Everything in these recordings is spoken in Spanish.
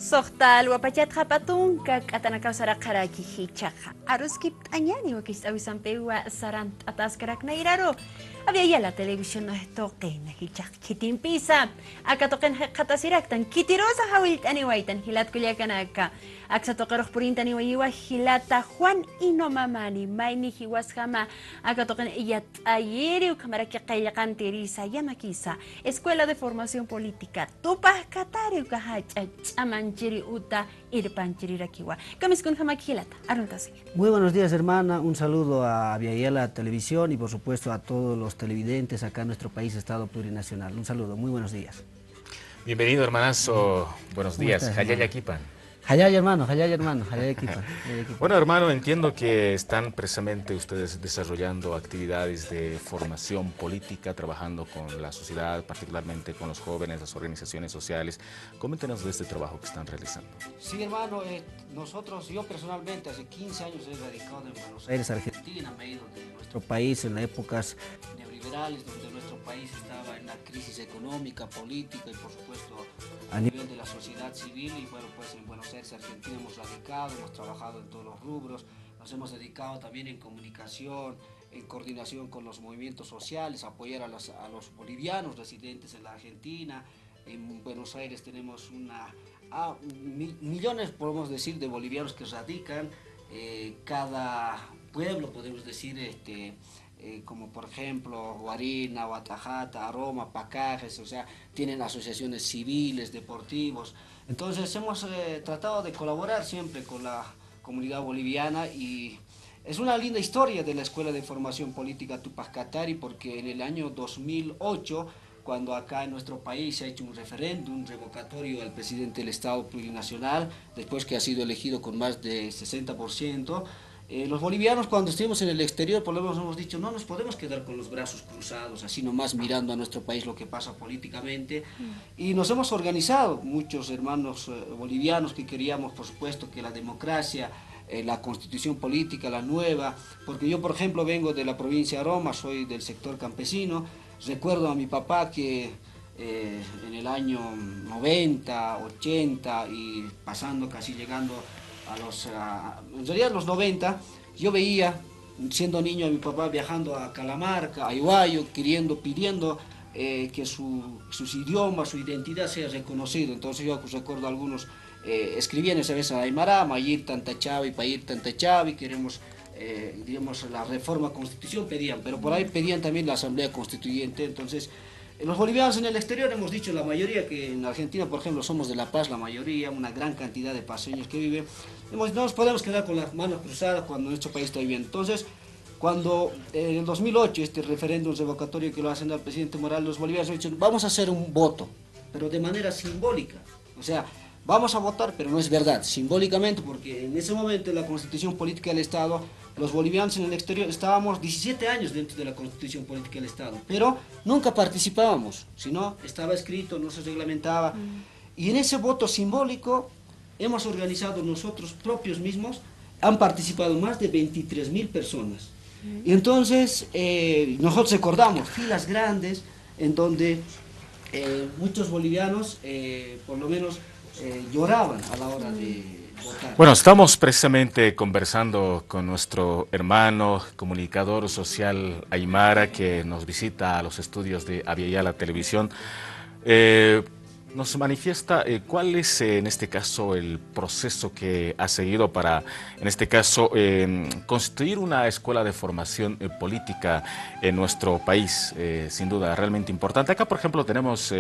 Sohtal wapachat hapatun kak atanakaw sarakaraki hichaka. Aruskip anyani wakis awisan pewa sarant atas karak na iraro. Había ya la televisión no toque na hichak kitin pisa. Aka toquen katasirak tan kitirosa hawil aniwaitan hilat kulyakanaka. Aksa toqeroh purinta ni wayiwa hilata Juan ino mamani maini hiwas jama. Aka toquen iyat ayeri ukamaraki kayakan terisa yamakisa. Escuela de Formación Política. Tupah katari ukahacha chamanchiri uta irpanchiri rakiwa. Kamiskun hamakilata. Muy buenos días, hermana. Un saludo a Aviala Televisión y por supuesto a todos los televidentes acá en nuestro país, Estado Plurinacional. Un saludo, muy buenos días. Bienvenido, hermanazo. Buenos días. Hayaya Kipan. Hayaya, hermano, Hayaya Kipan. Bueno, hermano, entiendo que están precisamente ustedes desarrollando actividades de formación política, trabajando con la sociedad, particularmente con los jóvenes, las organizaciones sociales. Coméntenos de este trabajo que están realizando. Sí, hermano, yo personalmente hace 15 años he radicado en Buenos Aires, Argentina. Me he ido de nuestro país en las épocas neoliberales, donde nuestro país estaba en la crisis económica, política y por supuesto a nivel de la sociedad civil. Y bueno, pues en Buenos Aires, Argentina, hemos radicado, hemos trabajado en todos los rubros, nos hemos dedicado también en comunicación, en coordinación con los movimientos sociales, apoyar a los bolivianos residentes en la Argentina. En Buenos Aires tenemos millones, podemos decir, de bolivianos que radican. Cada pueblo, podemos decir, como por ejemplo Guarina, Guatajata, Aroma, Pacajes, o sea, tienen asociaciones civiles, deportivos. Entonces hemos tratado de colaborar siempre con la comunidad boliviana y es una linda historia de la Escuela de Formación Política Tupac Katari, porque en el año 2008, cuando acá en nuestro país se ha hecho un referéndum revocatorio al presidente del Estado Plurinacional, después que ha sido elegido con más de 60%, los bolivianos, cuando estuvimos en el exterior, por lo menos hemos dicho, no nos podemos quedar con los brazos cruzados, así nomás mirando a nuestro país lo que pasa políticamente. Y nos hemos organizado, muchos hermanos bolivianos que queríamos, por supuesto, que la democracia, la constitución política, la nueva, porque yo, por ejemplo, vengo de la provincia de Aroma, soy del sector campesino. Recuerdo a mi papá que en el año 90, 80 y pasando casi llegando en realidad los 90, yo veía, siendo niño, a mi papá viajando a Calamarca, a Iguayo, pidiendo que sus idiomas, su identidad sea reconocido. Entonces yo recuerdo algunos escribían esa vez a Aymara, Mayir Tantachavi, Payir Tantachavi, queremos, digamos, la reforma constitución pedían, pero por ahí pedían también la asamblea constituyente. Entonces los bolivianos en el exterior hemos dicho, la mayoría, que en Argentina, por ejemplo, somos de La Paz, la mayoría, una gran cantidad de paseños que viven, no nos podemos quedar con las manos cruzadas cuando nuestro país está viviendo. Entonces, cuando en el 2008, este referéndum revocatorio que lo hacen al presidente Morales, los bolivianos han dicho, vamos a hacer un voto, pero de manera simbólica. O sea, vamos a votar, pero no es verdad, simbólicamente, porque en ese momento en la Constitución Política del Estado, los bolivianos en el exterior estábamos 17 años dentro de la Constitución Política del Estado, pero nunca participábamos, sino estaba escrito, no se reglamentaba. Y en ese voto simbólico hemos organizado nosotros propios mismos, han participado más de 23.000 personas. Y entonces nosotros recordamos filas grandes en donde muchos bolivianos, por lo menos, lloraban a la hora de votar. Bueno, estamos precisamente conversando con nuestro hermano comunicador social Aymara, que nos visita a los estudios de Aviala Televisión. Nos manifiesta cuál es en este caso el proceso que ha seguido para, en este caso, constituir una escuela de formación política en nuestro país, sin duda realmente importante. Acá, por ejemplo, tenemos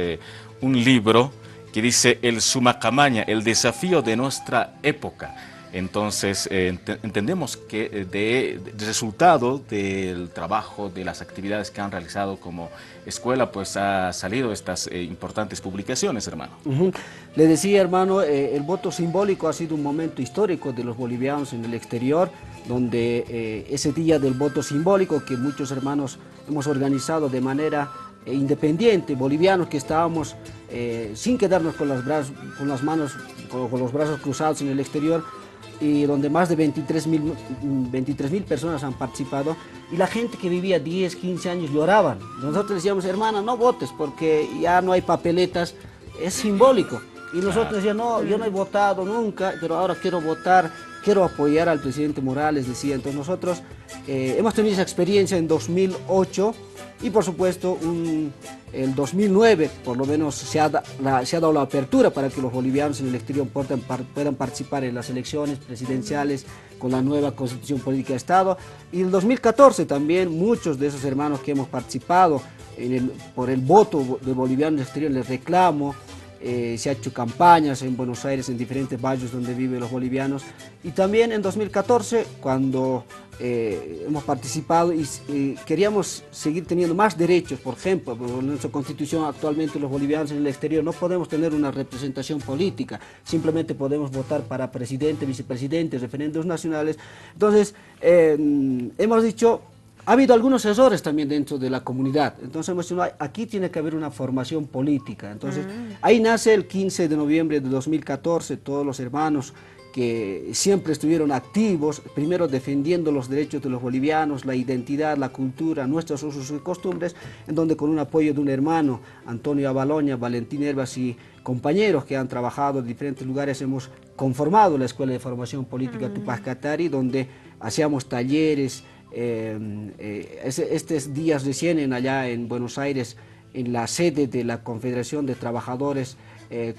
un libro que dice El Sumacamaña, el desafío de nuestra época. Entonces, entendemos que de resultado del trabajo, de las actividades que han realizado como escuela, pues ha salido estas importantes publicaciones, hermano. Le decía, hermano, el voto simbólico ha sido un momento histórico de los bolivianos en el exterior, donde ese día del voto simbólico que muchos hermanos hemos organizado de manera independiente, bolivianos que estábamos sin quedarnos con los brazos cruzados en el exterior, y donde más de 23.000 personas han participado, y la gente que vivía 10, 15 años lloraban. Nosotros decíamos, hermana, no votes porque ya no hay papeletas, es simbólico. Y nosotros decíamos, no, yo no he votado nunca, pero ahora quiero votar, quiero apoyar al presidente Morales, decía. Entonces nosotros hemos tenido esa experiencia en 2008 y por supuesto el 2009 por lo menos se ha dado la apertura para que los bolivianos en el exterior puedan participar en las elecciones presidenciales con la nueva constitución política de Estado. Y el 2014 también muchos de esos hermanos que hemos participado por el voto de bolivianos en el exterior, les reclamo. Se ha hecho campañas en Buenos Aires, en diferentes barrios donde viven los bolivianos. Y también en 2014, cuando hemos participado y queríamos seguir teniendo más derechos, por ejemplo, en nuestra constitución actualmente los bolivianos en el exterior no podemos tener una representación política, simplemente podemos votar para presidente, vicepresidente, referendos nacionales. Entonces, hemos dicho, ha habido algunos errores también dentro de la comunidad, entonces hemos dicho, aquí tiene que haber una formación política. Entonces, ahí nace el 15 de noviembre de 2014, todos los hermanos que siempre estuvieron activos, primero defendiendo los derechos de los bolivianos, la identidad, la cultura, nuestros usos y costumbres, en donde con un apoyo de un hermano, Antonio Avaloña, Valentín Herbas y compañeros que han trabajado en diferentes lugares, hemos conformado la Escuela de Formación Política Tupac Katari, donde hacíamos talleres. Estos días recién allá en Buenos Aires, en la sede de la Confederación de Trabajadores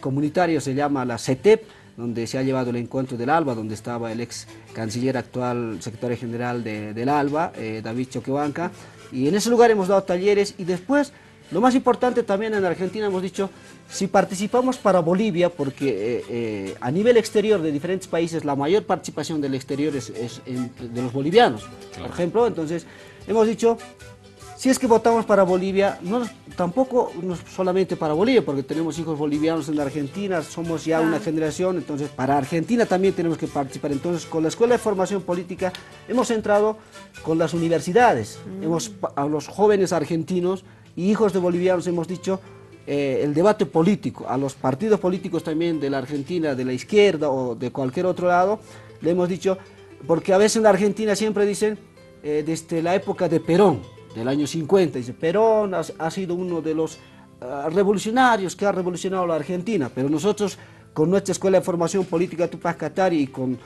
Comunitarios, se llama la CETEP, donde se ha llevado el encuentro del ALBA, donde estaba el ex canciller actual secretario general del ALBA, David Choquehuanca, y en ese lugar hemos dado talleres. Y después, lo más importante también en Argentina, hemos dicho, si participamos para Bolivia, porque a nivel exterior de diferentes países la mayor participación del exterior es de los bolivianos, por ejemplo. Entonces hemos dicho, si es que votamos para Bolivia, tampoco solamente para Bolivia, porque tenemos hijos bolivianos en la Argentina, somos ya una generación, entonces para Argentina también tenemos que participar. Entonces con la Escuela de Formación Política hemos entrado con las universidades, a los jóvenes argentinos y hijos de bolivianos hemos dicho, el debate político, a los partidos políticos también de la Argentina, de la izquierda o de cualquier otro lado, le hemos dicho, porque a veces en la Argentina siempre dicen, desde la época de Perón, del año 50, dice, Perón ha sido uno de los revolucionarios que ha revolucionado la Argentina, pero nosotros con nuestra Escuela de Formación Política Tupac Katari y con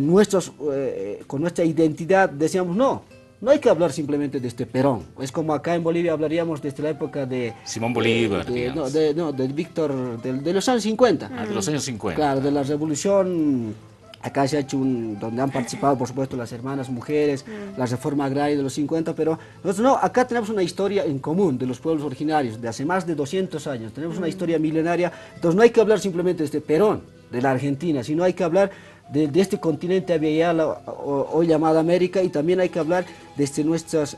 nuestra identidad decíamos, no hay que hablar simplemente de este Perón. Es como acá en Bolivia hablaríamos desde la época de Simón Bolívar, de Víctor, de los años 50. De los años 50. Claro, de la revolución. Acá se ha hecho donde han participado, por supuesto, las hermanas mujeres, la reforma agraria de los 50, pero nosotros acá tenemos una historia en común de los pueblos originarios, de hace más de 200 años, tenemos una historia milenaria. Entonces no hay que hablar simplemente de este Perón, de la Argentina, sino hay que hablar de este continente Abya Yala, hoy llamado América, y también hay que hablar desde los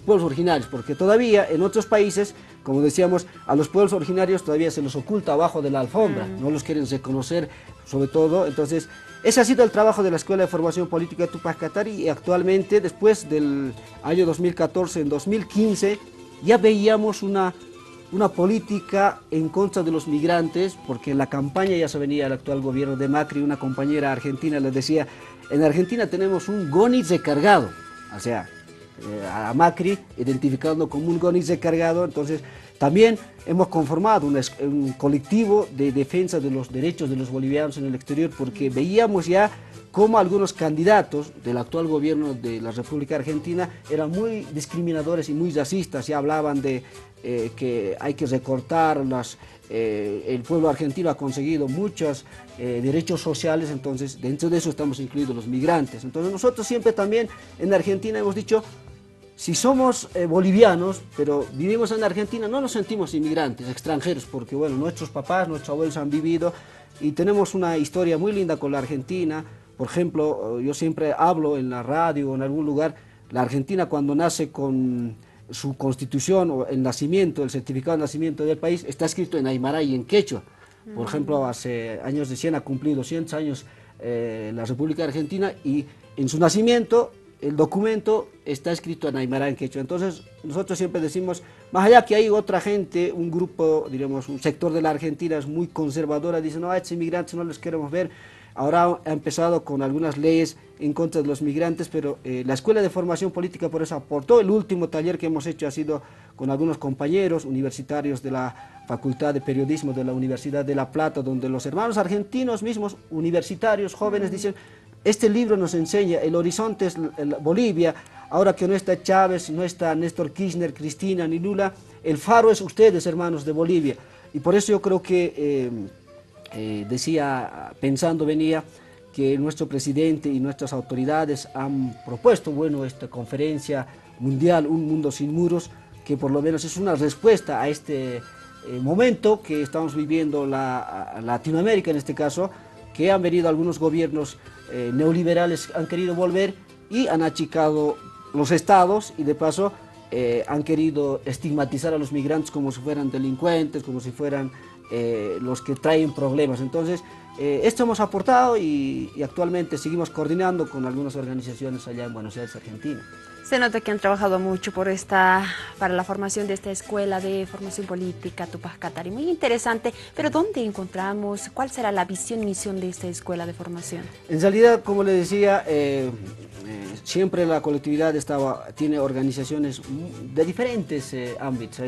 pueblos originarios, porque todavía en otros países, como decíamos, a los pueblos originarios todavía se los oculta abajo de la alfombra, no los quieren reconocer sobre todo. Entonces ese ha sido el trabajo de la Escuela de Formación Política Tupac Katari, y actualmente, después del año 2014, en 2015, ya veíamos una política en contra de los migrantes, porque en la campaña ya se venía el actual gobierno de Macri. Una compañera argentina les decía, en Argentina tenemos un Goni recargado, o sea, a Macri identificando como un Goni recargado. Entonces también hemos conformado un colectivo de defensa de los derechos de los bolivianos en el exterior, porque veíamos ya cómo algunos candidatos del actual gobierno de la República Argentina eran muy discriminadores y muy racistas. Ya hablaban de que hay que recortar el pueblo argentino ha conseguido muchos derechos sociales, entonces dentro de eso estamos incluidos los migrantes. Entonces nosotros siempre también en Argentina hemos dicho, si somos bolivianos, pero vivimos en Argentina, no nos sentimos inmigrantes, extranjeros, porque bueno, nuestros papás, nuestros abuelos han vivido y tenemos una historia muy linda con la Argentina. Por ejemplo, yo siempre hablo en la radio o en algún lugar, la Argentina cuando nace con su constitución o el nacimiento, el certificado de nacimiento del país, está escrito en aymara y en quechua. Por ejemplo, hace años recién ha cumplido 200 años la República Argentina, y en su nacimiento el documento está escrito en aymara y en quechua. Entonces nosotros siempre decimos, más allá que hay otra gente, un grupo, diríamos, un sector de la Argentina es muy conservadora, dice, no, a estos inmigrantes no los queremos ver. ahora ha empezado con algunas leyes en contra de los migrantes, pero la Escuela de Formación Política por eso aportó. El último taller que hemos hecho ha sido con algunos compañeros universitarios de la Facultad de Periodismo de la Universidad de La Plata, donde los hermanos argentinos mismos, universitarios, jóvenes, dicen, este libro nos enseña, el horizonte es Bolivia, ahora que no está Chávez, no está Néstor Kirchner, Cristina ni Lula, el faro es ustedes, hermanos de Bolivia. Y por eso yo creo que, venía, que nuestro presidente y nuestras autoridades han propuesto, bueno, esta conferencia mundial, Un Mundo Sin Muros, que por lo menos es una respuesta a este momento que estamos viviendo Latinoamérica en este caso, que han venido algunos gobiernos neoliberales, han querido volver y han achicado los estados y de paso han querido estigmatizar a los migrantes como si fueran delincuentes, como si fueran los que traen problemas. Entonces, esto hemos aportado y actualmente seguimos coordinando con algunas organizaciones allá en Buenos Aires, Argentina. Se nota que han trabajado mucho para la formación de esta escuela de formación política Tupac Katari. Muy interesante, pero ¿dónde encontramos? ¿Cuál será la visión y misión de esta escuela de formación? En realidad, como le decía, siempre la colectividad tiene organizaciones de diferentes ámbitos.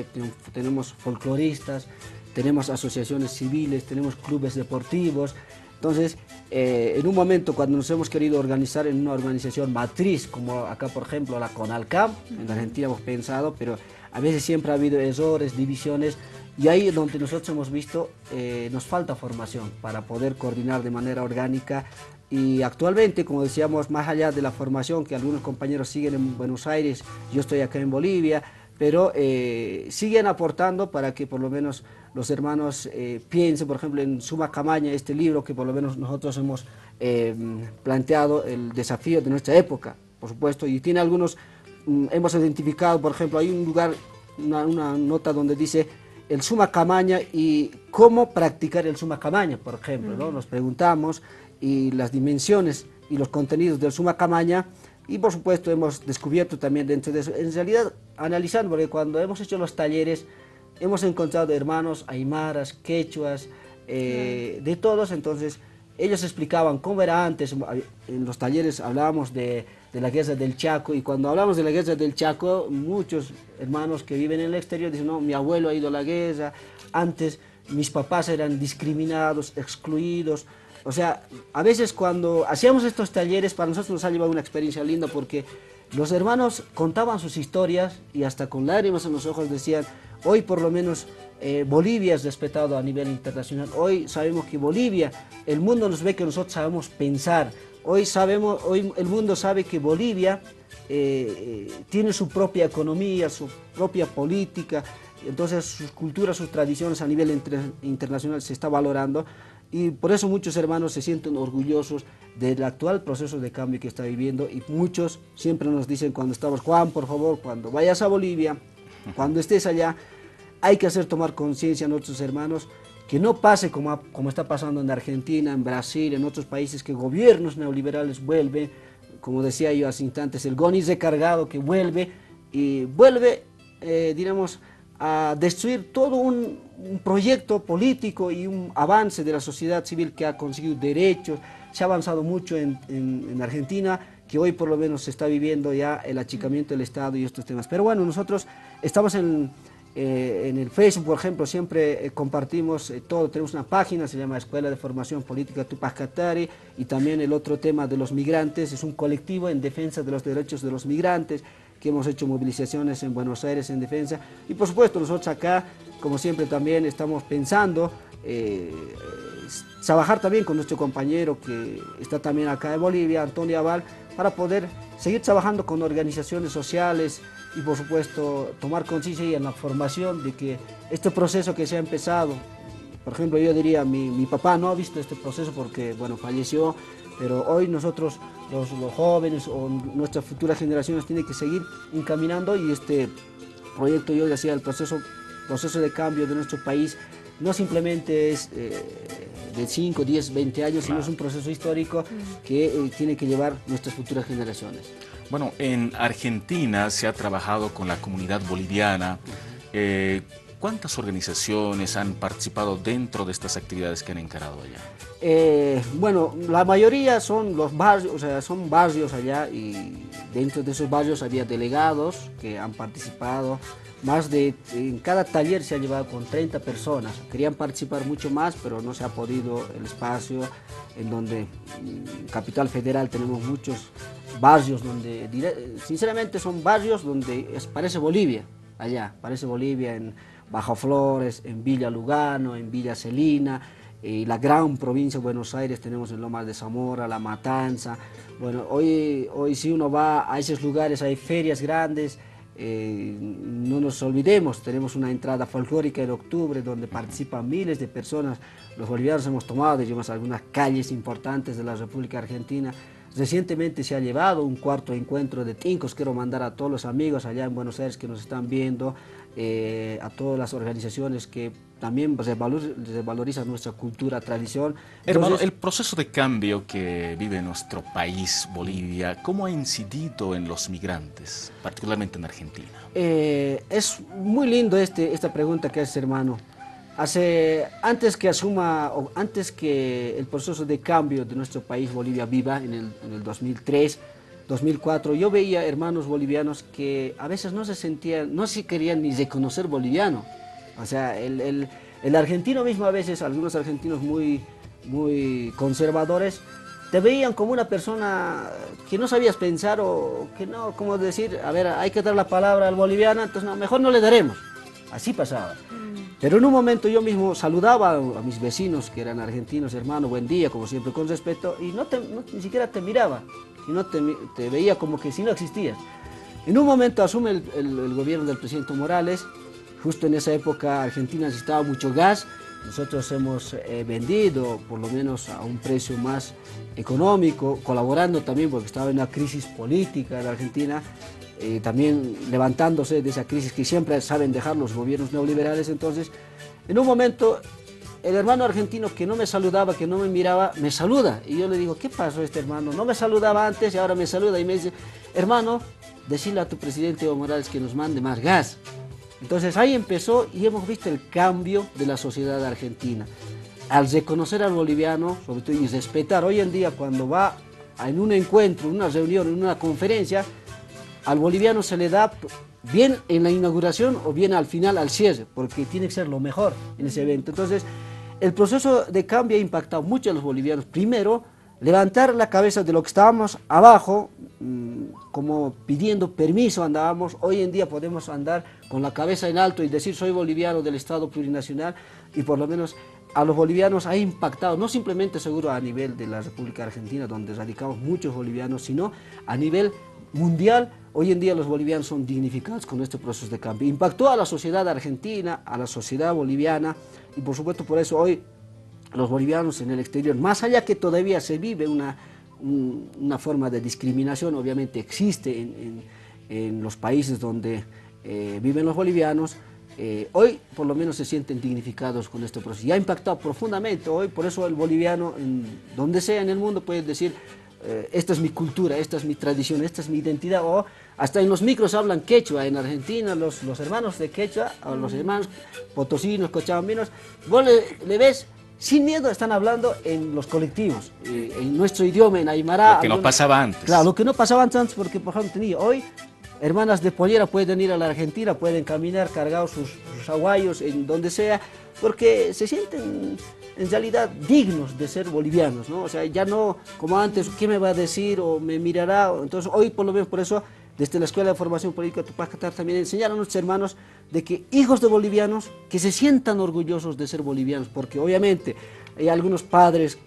Tenemos folcloristas, tenemos asociaciones civiles, tenemos clubes deportivos. Entonces, en un momento cuando nos hemos querido organizar en una organización matriz, como acá por ejemplo la CONALCAM, en Argentina hemos pensado, pero a veces siempre ha habido errores, divisiones, y ahí es donde nosotros hemos visto nos falta formación para poder coordinar de manera orgánica. Y actualmente, como decíamos, más allá de la formación que algunos compañeros siguen en Buenos Aires, yo estoy acá en Bolivia, pero siguen aportando para que por lo menos los hermanos piensen, por ejemplo, en Suma Camaña, este libro que por lo menos nosotros hemos planteado el desafío de nuestra época, por supuesto, y tiene algunos, hemos identificado, por ejemplo, hay un lugar, una nota donde dice el Suma Camaña y cómo practicar el Suma Camaña, por ejemplo, ¿no? Nos preguntamos y las dimensiones y los contenidos del Suma Camaña. Y por supuesto hemos descubierto también dentro de eso, en realidad analizando, porque cuando hemos hecho los talleres hemos encontrado hermanos aymaras, quechuas, de todos, entonces ellos explicaban cómo era antes. En los talleres hablábamos de la guerra del Chaco, y cuando hablamos de la guerra del Chaco, muchos hermanos que viven en el exterior dicen, no, mi abuelo ha ido a la guerra, antes mis papás eran discriminados, excluidos. O sea, a veces cuando hacíamos estos talleres, para nosotros nos ha llevado una experiencia linda porque los hermanos contaban sus historias y hasta con lágrimas en los ojos decían, hoy por lo menos Bolivia es respetado a nivel internacional, hoy sabemos que Bolivia, el mundo nos ve que nosotros sabemos pensar, hoy el mundo sabe que Bolivia tiene su propia economía, su propia política, entonces sus culturas, sus tradiciones a nivel internacional se está valorando. Y por eso muchos hermanos se sienten orgullosos del actual proceso de cambio que está viviendo, y muchos siempre nos dicen cuando estamos, Juan, por favor, cuando vayas a Bolivia, cuando estés allá, hay que hacer tomar conciencia a nuestros hermanos que no pase como está pasando en Argentina, en Brasil, en otros países, que gobiernos neoliberales vuelven, como decía yo hace instantes, el GONIS recargado que vuelve diremos, a destruir todo un proyecto político y un avance de la sociedad civil que ha conseguido derechos. Se ha avanzado mucho en Argentina, que hoy por lo menos se está viviendo ya el achicamiento del Estado y estos temas. Pero bueno, nosotros estamos en el Facebook, por ejemplo, siempre compartimos todo. Tenemos una página, se llama Escuela de Formación Política Tupac Katari, y también el otro tema de los migrantes, es un colectivo en defensa de los derechos de los migrantes, que hemos hecho movilizaciones en Buenos Aires en defensa. Y por supuesto nosotros acá, como siempre, también estamos pensando trabajar también con nuestro compañero que está también acá en Bolivia, Antonio Aval, para poder seguir trabajando con organizaciones sociales y por supuesto tomar conciencia en la formación de que este proceso que se ha empezado, por ejemplo, yo diría, mi papá no ha visto este proceso porque, bueno, falleció, pero hoy nosotros, los jóvenes o nuestras futuras generaciones tienen que seguir encaminando, y este proyecto, yo decía, el proceso de cambio de nuestro país no simplemente es de 5, 10, 20 años, sino es un proceso histórico que tiene que llevar nuestras futuras generaciones. Bueno, en Argentina se ha trabajado con la comunidad boliviana. ¿cuántas organizaciones han participado dentro de estas actividades que han encarado allá? Bueno, la mayoría son los barrios, o sea, son barrios allá, y dentro de esos barrios había delegados que han participado. En cada taller se ha llevado con 30 personas. Querían participar mucho más, pero no se ha podido el espacio, en donde en Capital Federal tenemos muchos barrios donde, sinceramente, son barrios donde parece Bolivia, allá, parece Bolivia en Bajo Flores, en Villa Lugano, en Villa Celina, y la gran provincia de Buenos Aires tenemos en Lomas de Zamora, La Matanza. Bueno, hoy si uno va a esos lugares hay ferias grandes. No nos olvidemos, tenemos una entrada folclórica en octubre donde participan miles de personas. Los bolivianos hemos tomado, digamos, algunas calles importantes de la República Argentina. Recientemente se ha llevado un cuarto encuentro de tincos. Quiero mandar a todos los amigos allá en Buenos Aires que nos están viendo, a todas las organizaciones que también revalorizan nuestra cultura, tradición. Hermano, Entonces, el proceso de cambio que vive nuestro país, Bolivia, ¿cómo ha incidido en los migrantes, particularmente en Argentina? Es muy lindo esta pregunta que haces, hermano. Antes que el proceso de cambio de nuestro país, Bolivia viva, en el 2003, 2004, yo veía hermanos bolivianos que a veces no se querían ni reconocer boliviano. O sea, el argentino mismo, a veces, algunos argentinos muy conservadores, te veían como una persona que no sabías pensar, o que no, como decir, a ver, hay que dar la palabra al boliviano, entonces no, mejor no le daremos. Así pasaba. Pero en un momento yo mismo saludaba a mis vecinos que eran argentinos: hermano, buen día, como siempre, con respeto, y ni siquiera te miraba, sino te veía como que si no existías. En un momento asume el gobierno del presidente Morales. Justo en esa época Argentina necesitaba mucho gas. Nosotros hemos vendido por lo menos a un precio más económico, colaborando también porque estaba en una crisis política en Argentina, también levantándose de esa crisis que siempre saben dejar los gobiernos neoliberales. Entonces, en un momento, el hermano argentino que no me saludaba, que no me miraba, me saluda. Y yo le digo: ¿qué pasó este hermano? No me saludaba antes y ahora me saluda. Y me dice: hermano, decirle a tu presidente Evo Morales que nos mande más gas. Entonces ahí empezó, y hemos visto el cambio de la sociedad argentina. Al reconocer al boliviano, sobre todo, y respetar. Hoy en día, cuando va en un encuentro, en una reunión, en una conferencia, al boliviano se le da bien en la inauguración o bien al final, al cierre, porque tiene que ser lo mejor en ese evento. Entonces, el proceso de cambio ha impactado mucho a los bolivianos. Primero, levantar la cabeza de lo que estábamos abajo, como pidiendo permiso andábamos. Hoy en día podemos andar con la cabeza en alto y decir: soy boliviano del Estado plurinacional, y por lo menos a los bolivianos ha impactado, no simplemente seguro a nivel de la República Argentina, donde radicamos muchos bolivianos, sino a nivel mundial. Hoy en día los bolivianos son dignificados con este proceso de cambio. Impactó a la sociedad argentina, a la sociedad boliviana, y por supuesto por eso hoy los bolivianos en el exterior, más allá que todavía se vive una forma de discriminación, obviamente existe en los países donde viven los bolivianos, hoy por lo menos se sienten dignificados con este proceso. Y ha impactado profundamente hoy, por eso el boliviano, donde sea en el mundo, puede decir: esta es mi cultura, esta es mi tradición, esta es mi identidad. O hasta en los micros hablan quechua. En Argentina los hermanos de quechua, o los hermanos potosinos, cochabambinos, vos le ves sin miedo, están hablando en los colectivos, en nuestro idioma, en aymara. Lo que no pasaba antes. Claro, lo que no pasaba antes, porque por ejemplo hoy hermanas de pollera pueden ir a la Argentina, pueden caminar cargados sus aguayos en donde sea, porque se sienten en realidad dignos de ser bolivianos, ¿no? O sea, ya no como antes: ¿qué me va a decir? O me mirará. Entonces hoy, por lo menos, por eso, desde la Escuela de Formación Política Tupac Katار también enseñaron a nuestros hermanos de que hijos de bolivianos que se sientan orgullosos de ser bolivianos, porque obviamente hay algunos padres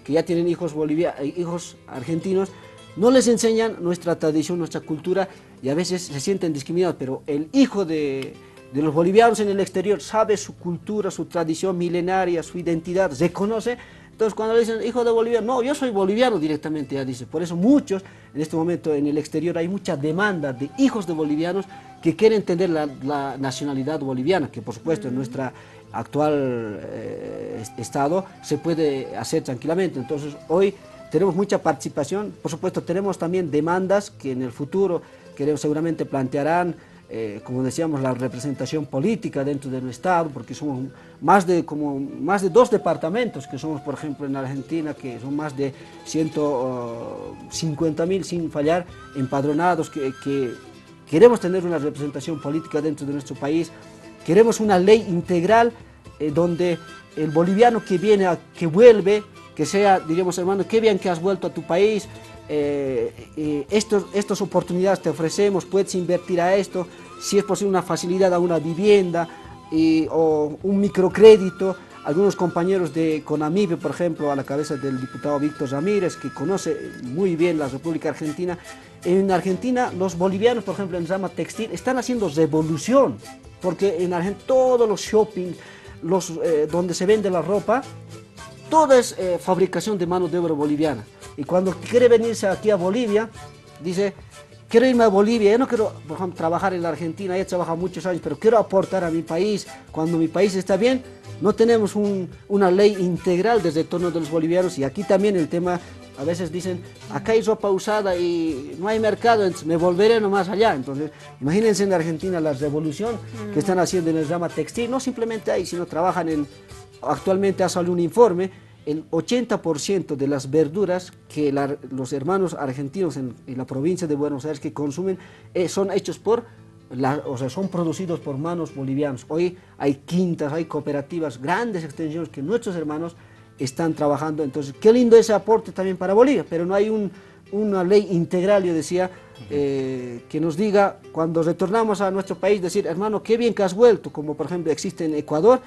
que ya tienen hijos argentinos, no les enseñan nuestra tradición, nuestra cultura, y a veces se sienten discriminados. Pero el hijo de los bolivianos en el exterior sabe su cultura, su tradición milenaria, su identidad, se conoce. Entonces cuando le dicen hijo de boliviano, no, yo soy boliviano directamente, ya dice. Por eso muchos, en este momento en el exterior hay mucha demanda de hijos de bolivianos que quieren tener la nacionalidad boliviana, que por supuesto en nuestra actual estado se puede hacer tranquilamente. Entonces hoy tenemos mucha participación. Por supuesto tenemos también demandas que en el futuro seguramente plantearán como decíamos, la representación política dentro del Estado, porque somos más de 2 departamentos que somos, por ejemplo, en Argentina, que son más de 150.000 sin fallar empadronados, que queremos tener una representación política dentro de nuestro país, queremos una ley integral donde el boliviano que viene, que vuelve, que sea, diríamos, hermano, qué bien que has vuelto a tu país, estas oportunidades te ofrecemos, puedes invertir a esto, si es posible una facilidad a una vivienda o un microcrédito. Algunos compañeros de CONAMIPE, por ejemplo, a la cabeza del diputado Víctor Ramírez, que conoce muy bien la República Argentina. En Argentina, los bolivianos, por ejemplo, en rama textil, están haciendo revolución, porque en Argentina todos los shopping, donde se vende la ropa, todo es fabricación de mano de obra boliviana. Y cuando quiere venirse aquí a Bolivia, dice, quiero irme a Bolivia, yo no quiero, por ejemplo, trabajar en la Argentina, ya he trabajado muchos años, pero quiero aportar a mi país. Cuando mi país está bien, no tenemos una ley integral de retorno de los bolivianos. Y aquí también el tema, a veces dicen, acá hay ropa usada y no hay mercado, entonces me volveré nomás allá. Entonces, imagínense en Argentina la revolución que están haciendo en el rama textil, no simplemente ahí, sino trabajan actualmente ha salido un informe, el 80% de las verduras que los hermanos argentinos en la provincia de Buenos Aires que consumen son hechos son producidos por manos bolivianos. Hoy hay quintas, hay cooperativas, grandes extensiones que nuestros hermanos están trabajando. Entonces, qué lindo ese aporte también para Bolivia, pero no hay una ley integral, yo decía, que nos diga, cuando retornamos a nuestro país, decir, hermano, qué bien que has vuelto, como por ejemplo existe en Ecuador,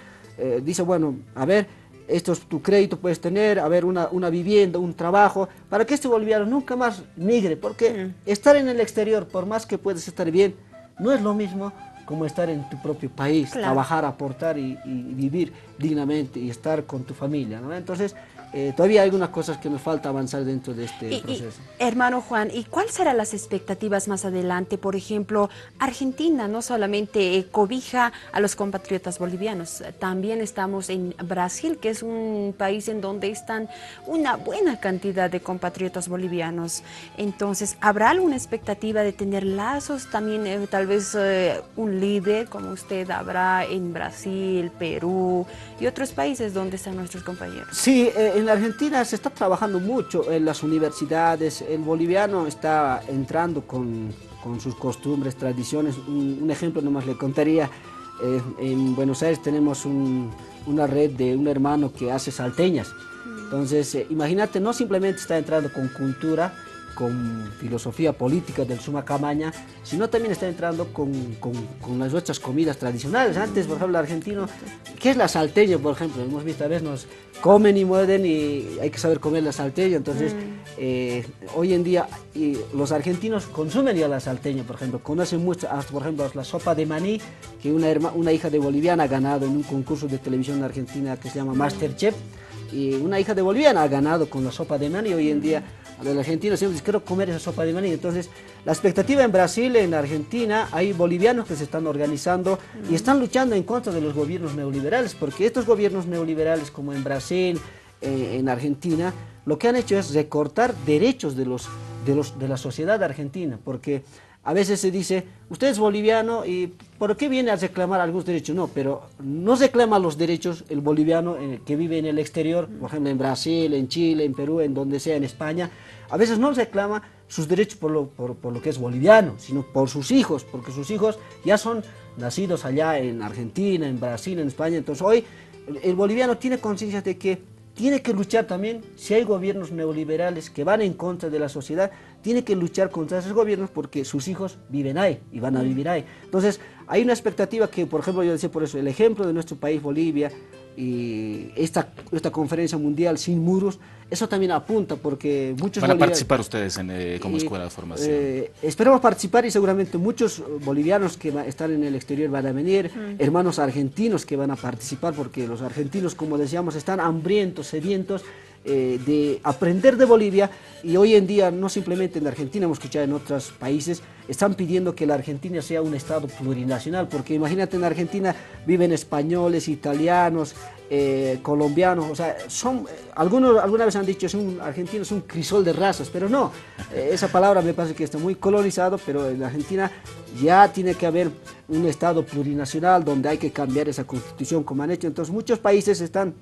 dice, bueno, a ver, esto es tu crédito, puedes tener, a ver, una vivienda, un trabajo, para que este boliviano nunca más migre, porque estar en el exterior, por más que puedes estar bien, no es lo mismo como estar en tu propio país, claro, trabajar, aportar y vivir dignamente y estar con tu familia, ¿no? Entonces, todavía hay algunas cosas que nos falta avanzar dentro de este proceso. Hermano Juan, ¿y cuáles serán las expectativas más adelante? Por ejemplo, Argentina no solamente cobija a los compatriotas bolivianos, también estamos en Brasil, que es un país en donde están una buena cantidad de compatriotas bolivianos. Entonces, ¿habrá alguna expectativa de tener lazos también, tal vez un líder como usted habrá en Brasil, Perú y otros países donde están nuestros compañeros? Sí, en la Argentina se está trabajando mucho en las universidades. El boliviano está entrando con sus costumbres, tradiciones. Un ejemplo nomás le contaría. En Buenos Aires tenemos una red de un hermano que hace salteñas. Entonces, imagínate, no simplemente está entrando con cultura, con filosofía política del Suma Camaña, sino también está entrando con nuestras comidas tradicionales. Antes, por ejemplo, el argentino, ¿qué es la salteña, por ejemplo? Hemos visto a veces nos comen y muerden y hay que saber comer la salteña. Entonces, hoy en día los argentinos consumen ya la salteña, por ejemplo, conocen mucho, hasta, por ejemplo, la sopa de maní, que una hija de boliviana ha ganado en un concurso de televisión en Argentina que se llama MasterChef, y una hija de boliviana ha ganado con la sopa de maní. Hoy en día los argentinos siempre dicen, quiero comer esa sopa de maní. Entonces, la expectativa en Brasil, en Argentina, hay bolivianos que se están organizando y están luchando en contra de los gobiernos neoliberales, porque estos gobiernos neoliberales, como en Brasil, en Argentina, lo que han hecho es recortar derechos de la sociedad argentina, porque a veces se dice, usted es boliviano y ¿por qué viene a reclamar algunos derechos? No, pero no reclama los derechos el boliviano que vive en el exterior, por ejemplo en Brasil, en Chile, en Perú, en donde sea, en España. A veces no reclama sus derechos por lo que es boliviano, sino por sus hijos, porque sus hijos ya son nacidos allá en Argentina, en Brasil, en España. Entonces hoy el boliviano tiene conciencia de que tiene que luchar también, si hay gobiernos neoliberales que van en contra de la sociedad, tiene que luchar contra esos gobiernos porque sus hijos viven ahí y van a vivir ahí. Entonces, hay una expectativa que, por ejemplo, yo decía por eso, el ejemplo de nuestro país, Bolivia, y esta conferencia mundial sin muros, eso también apunta porque muchos ¿Van a participar ustedes como escuela de formación? Esperamos participar y seguramente muchos bolivianos que están en el exterior van a venir, hermanos argentinos que van a participar, porque los argentinos, como decíamos, están hambrientos, sedientos de aprender de Bolivia, y hoy en día no simplemente en Argentina, hemos escuchado en otros países, están pidiendo que la Argentina sea un estado plurinacional, porque imagínate, en Argentina viven españoles, italianos, colombianos, o sea, alguna vez han dicho Argentina es un crisol de razas, pero no, esa palabra me parece que está muy colonizado, pero en Argentina ya tiene que haber un Estado plurinacional donde hay que cambiar esa constitución como han hecho. Entonces muchos países están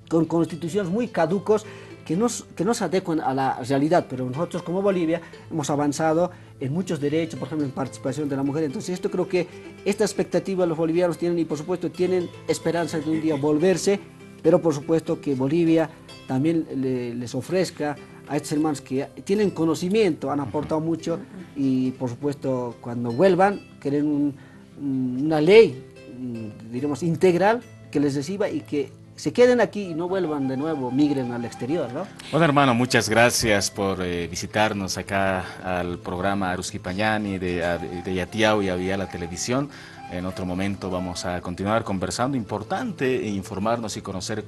con constituciones muy caducos que no se adecuan a la realidad, pero nosotros como Bolivia hemos avanzado en muchos derechos, por ejemplo en participación de la mujer. Entonces esto creo que esta expectativa los bolivianos tienen y por supuesto tienen esperanza de un día volverse, pero por supuesto que Bolivia también les ofrezca a estos hermanos que tienen conocimiento, han aportado mucho y por supuesto cuando vuelvan quieren una ley, diríamos, integral que les reciba y que se queden aquí y no vuelvan de nuevo, migren al exterior, ¿no? Bueno, hermano, muchas gracias por visitarnos acá al programa Aruski Pañani de Yatiao y Aviala Televisión. En otro momento vamos a continuar conversando. Importante informarnos y conocer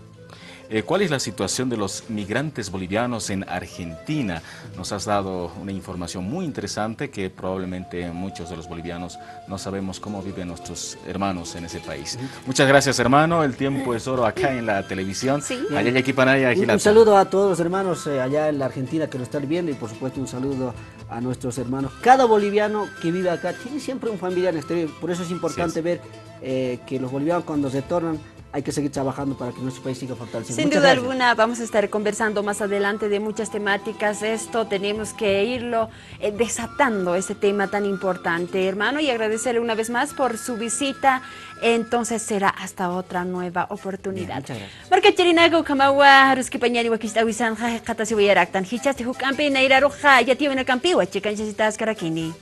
cuál es la situación de los migrantes bolivianos en Argentina. Nos has dado una información muy interesante que probablemente muchos de los bolivianos no sabemos cómo viven nuestros hermanos en ese país. Muchas gracias, hermano. El tiempo es oro acá en la televisión. Sí. Un saludo a todos los hermanos allá en la Argentina que nos están viendo y por supuesto un saludo a nuestros hermanos. Cada boliviano que vive acá tiene siempre un familiar en el exterior. Por eso es importante ver que los bolivianos cuando retornan hay que seguir trabajando para que nuestro país siga fortaleciendo. Sin duda alguna vamos a estar conversando más adelante de muchas temáticas. Esto tenemos que irlo desatando, este tema tan importante, hermano, y agradecerle una vez más por su visita. Entonces será hasta otra nueva oportunidad. Muchas gracias. Porque Cherinago, Kamawa, Haruski Pañani, Wakistawisan, Jatasiwayaraktan, Hichaste Hukampi, Nairaroja, Yatiwana Campi, Wachikanchisitas Karakini.